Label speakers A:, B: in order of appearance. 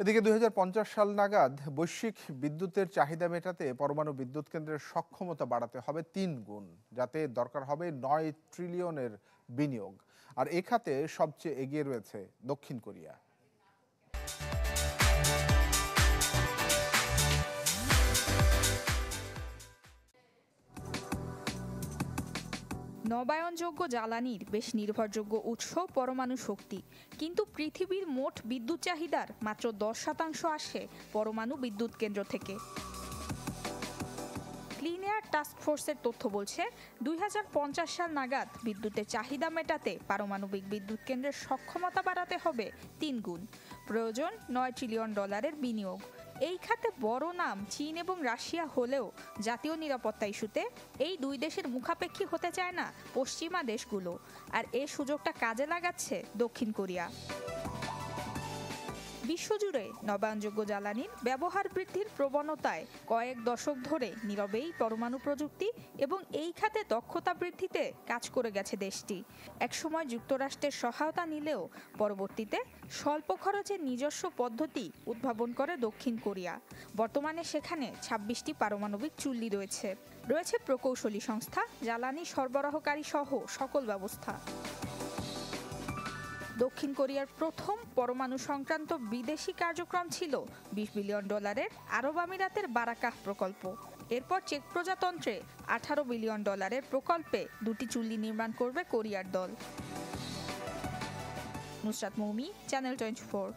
A: এদিকে ২০৫০ সাল নাগাদ বৈশ্বিক বিদ্যুতের চাহিদা মেটাতে পরমাণু বিদ্যুৎ কেন্দ্রের সক্ষমতা বাড়াতে হবে ৩ গুণ, যাতে দরকার হবে ৯ ট্রিলিয়নের বিনিয়োগ। আর এ খাতে সবচেয়ে এগিয়ে রয়েছে দক্ষিণ কোরিয়া।
B: নবায়নযোগ্য জ্বালানির বেশ নির্ভরযোগ্য উৎস পরমাণু শক্তি, কিন্তু পৃথিবীর মোট বিদ্যুৎ চাহিদার মাত্র ১০% আসে পরমাণু বিদ্যুৎ কেন্দ্র থেকে। ক্লিন এয়ার টাস্ক ফোর্সের তথ্য বলছে ২০৫০ সাল নাগাদ বিদ্যুতের চাহিদা মেটাতে পারমাণবিক বিদ্যুৎ কেন্দ্রের সক্ষমতা বাড়াতে হবে ৩ গুণ। প্রয়োজন $৯ ট্রিলিয়ন বিনিয়োগ। এই খাতে বড় নাম চীন এবং রাশিয়া হলেও জাতীয় নিরাপত্তা ইস্যুতে এই দুই দেশের মুখাপেক্ষী হতে চায় না পশ্চিমা দেশগুলো, আর এই সুযোগটা কাজে লাগাচ্ছে দক্ষিণ কোরিয়া। বিশ্বজুড়ে নবায়নযোগ্য জ্বালানির ব্যবহার বৃদ্ধির প্রবণতায় কয়েক দশক ধরে নীরবেই পরমাণু প্রযুক্তি এবং এই খাতে দক্ষতা বৃদ্ধিতে কাজ করে গেছে দেশটি। একসময় যুক্তরাষ্ট্রের সহায়তা নিলেও পরবর্তীতে স্বল্প খরচে নিজস্ব পদ্ধতি উদ্ভাবন করে দক্ষিণ কোরিয়া। বর্তমানে সেখানে ২৬টি পারমাণবিক চুল্লি রয়েছে প্রকৌশলী সংস্থা, জ্বালানি সরবরাহকারী সহ সকল ব্যবস্থা। দক্ষিণ কোরিয়ার প্রথম পরমাণু সংক্রান্ত বিদেশি কার্যক্রম ছিল $২০ বিলিয়ন আরব আমিরাতের বারাকাহ প্রকল্প। এরপর চেক প্রজাতন্ত্রে $১৮ বিলিয়ন প্রকল্পে ২টি চুল্লি নির্মাণ করবে কোরিয়ার দল। নুসরাত মৌমি, চ্যানেল 24।